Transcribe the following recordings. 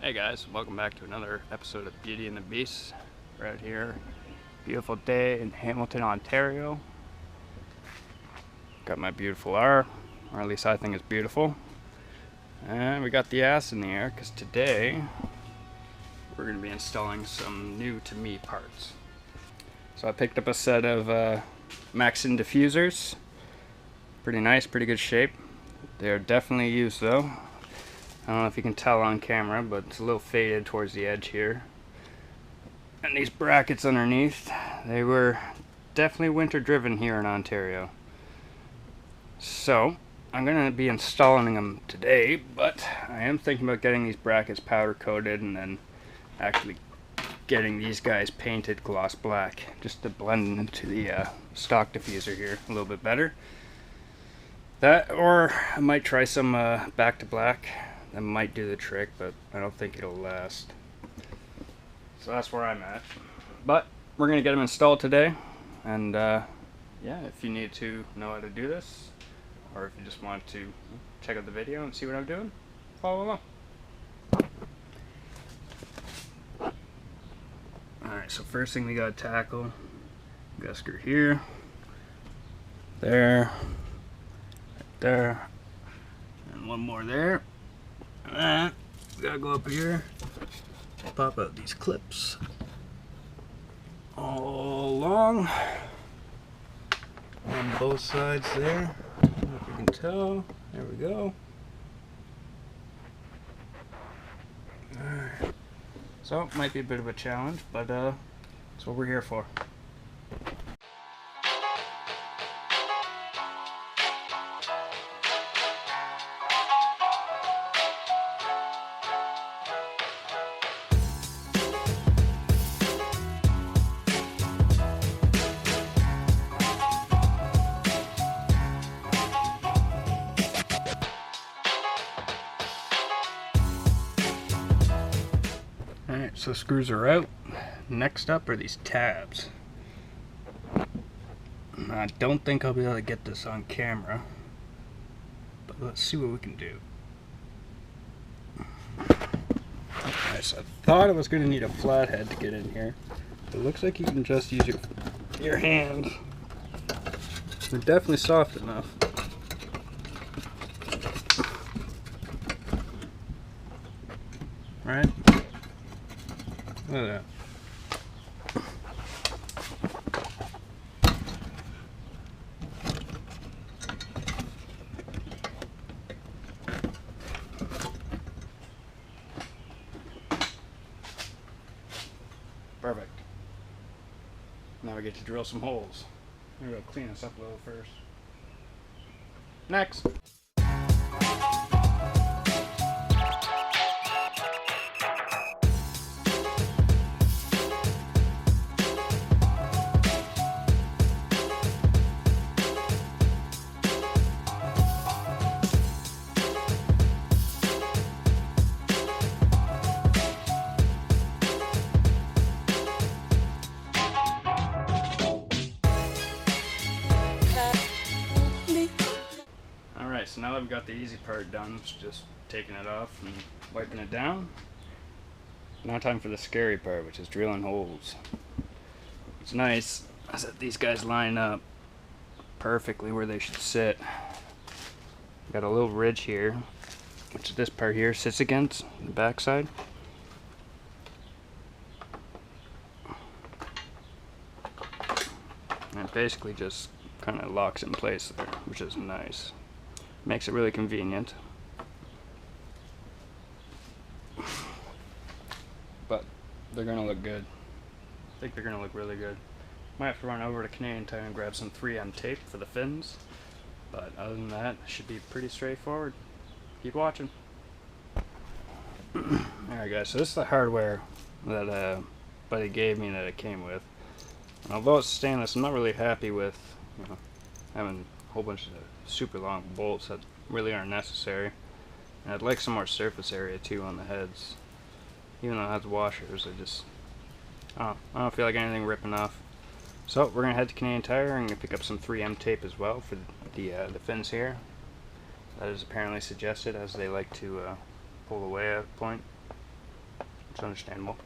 Hey guys, welcome back to another episode of Beauty and the Beast. We're out here, beautiful day in Hamilton, Ontario. Got my beautiful R, or at least I think it's beautiful. And we got the ass in the air because today we're going to be installing some new to me parts. So I picked up a set of Maxton diffusers. Pretty nice, pretty good shape. They're definitely used though. I don't know if you can tell on camera, but it's a little faded towards the edge here. And these brackets underneath, they were definitely winter driven here in Ontario. So, I'm going to be installing them today, but I am thinking about getting these brackets powder coated and then actually getting these guys painted gloss black, just to blend into the stock diffuser here a little bit better. That, or I might try some back to black. That might do the trick, but I don't think it'll last. So that's where I'm at. But we're going to get them installed today. And yeah, if you need to know how to do this, or if you just want to check out the video and see what I'm doing, follow along. Alright, so first thing we got to tackle, gusker here, there, right there, and one more there. And we gotta go up here, pop out these clips all along on both sides there. I don't know if you can tell. There we go. Alright. So it might be a bit of a challenge, but that's what we're here for. Alright, so screws are out. Next up are these tabs. I don't think I'll be able to get this on camera, but let's see what we can do. Alright, so I thought I was going to need a flathead to get in here. It looks like you can just use your hands. They're definitely soft enough. Right? Look at that. Perfect. Now we get to drill some holes. I'm going to clean this up a little first. Next. So now that we've got the easy part done, it's just taking it off and wiping it down. Now time for the scary part, which is drilling holes. What's nice is that these guys line up perfectly where they should sit. Got a little ridge here, which this part here sits against the back side. And it basically just kind of locks in place there, which is nice. Makes it really convenient. But they're gonna look good. I think they're gonna look really good. Might have to run over to Canadian Tire and grab some 3M tape for the fins. But other than that, it should be pretty straightforward. Keep watching. Alright guys, so this is the hardware that buddy gave me that it came with. And although it's stainless, I'm not really happy with having a whole bunch of super long bolts that really aren't necessary. And I'd like some more surface area too on the heads. Even though it has washers, I don't feel like anything ripping off. So we're gonna head to Canadian Tire and pick up some 3M tape as well for the fins here. That is apparently suggested, as they like to pull away at a point. It's understandable.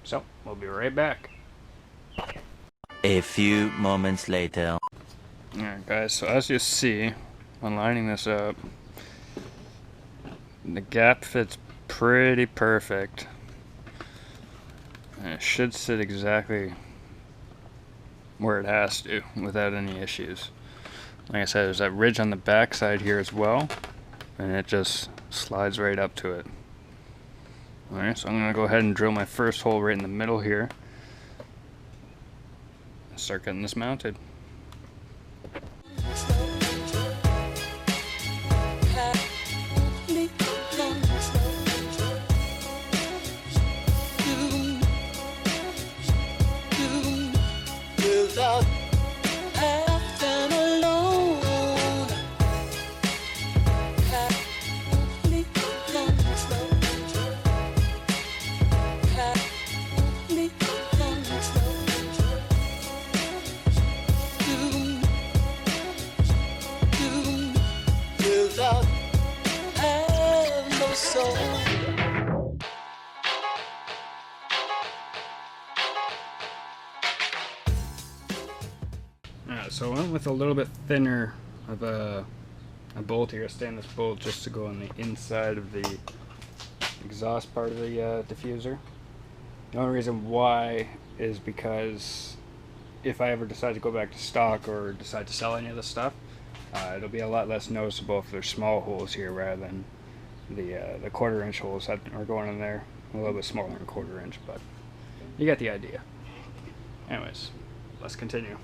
So, we'll be right back. A few moments later. Alright guys, so as you see, when lining this up, the gap fits pretty perfect. And it should sit exactly where it has to without any issues. Like I said, there's that ridge on the back side here as well, and it just slides right up to it. Alright, so I'm going to go ahead and drill my first hole right in the middle here and start getting this mounted. So I went with a little bit thinner of a bolt here, a stainless bolt, just to go on the inside of the exhaust part of the diffuser. The only reason why is because if I ever decide to go back to stock or decide to sell any of this stuff, it'll be a lot less noticeable if there's small holes here rather than the quarter-inch holes that are going in there. A little bit smaller than a quarter-inch, but you get the idea. Anyways, let's continue.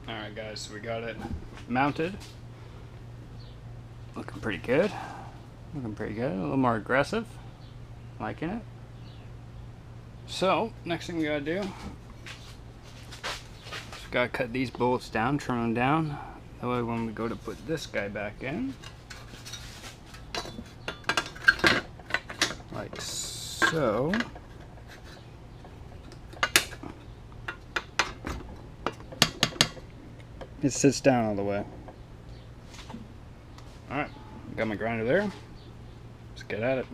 Alright guys, so we got it mounted. Looking pretty good. Looking pretty good. A little more aggressive. Liking it. So, next thing we gotta do, we gotta cut these bolts down, trim them down. That way when we go to put this guy back in, like so. It sits down all the way. Alright, got my grinder there. Let's get at it.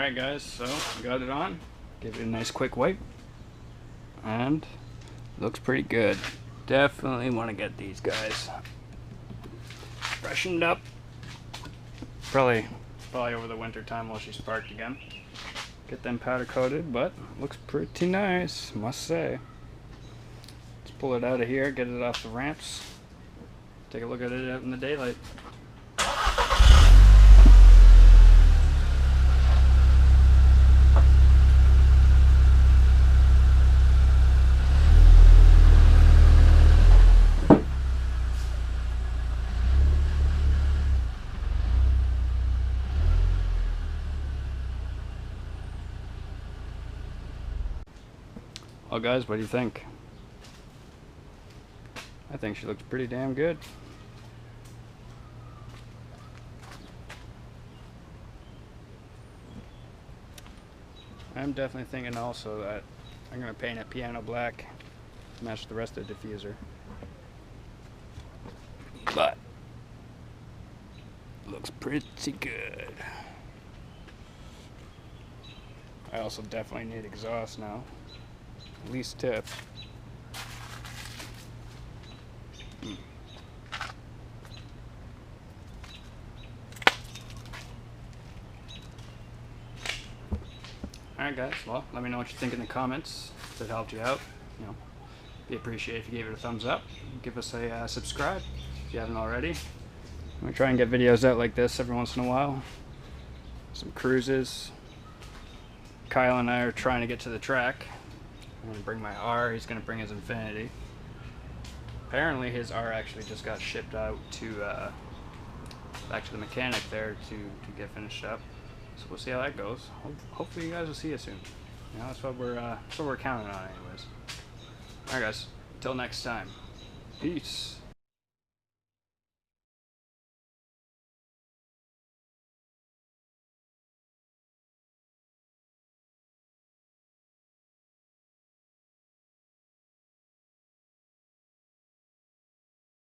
Alright guys, so got it on. Give it a nice quick wipe. And looks pretty good. Definitely want to get these guys freshened up. Probably over the winter time while she's parked again. Get them powder coated, but looks pretty nice, must say. Let's pull it out of here, get it off the ramps. Take a look at it out in the daylight. Well guys, what do you think? I think she looks pretty damn good. I'm definitely thinking also that I'm going to paint it piano black to match the rest of the diffuser. But looks pretty good. I also definitely need exhaust now. At least tip. Alright guys, well, let me know what you think in the comments. If it helped you out, you know, be appreciated if you gave it a thumbs up. Give us a subscribe if you haven't already. I'm going to try and get videos out like this every once in a while. Some cruises. Kyle and I are trying to get to the track. I'm going to bring my R, he's going to bring his Infinity. Apparently his R actually just got shipped out to back to the mechanic there to get finished up. So we'll see how that goes. Hopefully you guys will see it soon. You know, that's what we're counting on anyways. Alright guys, until next time. Peace.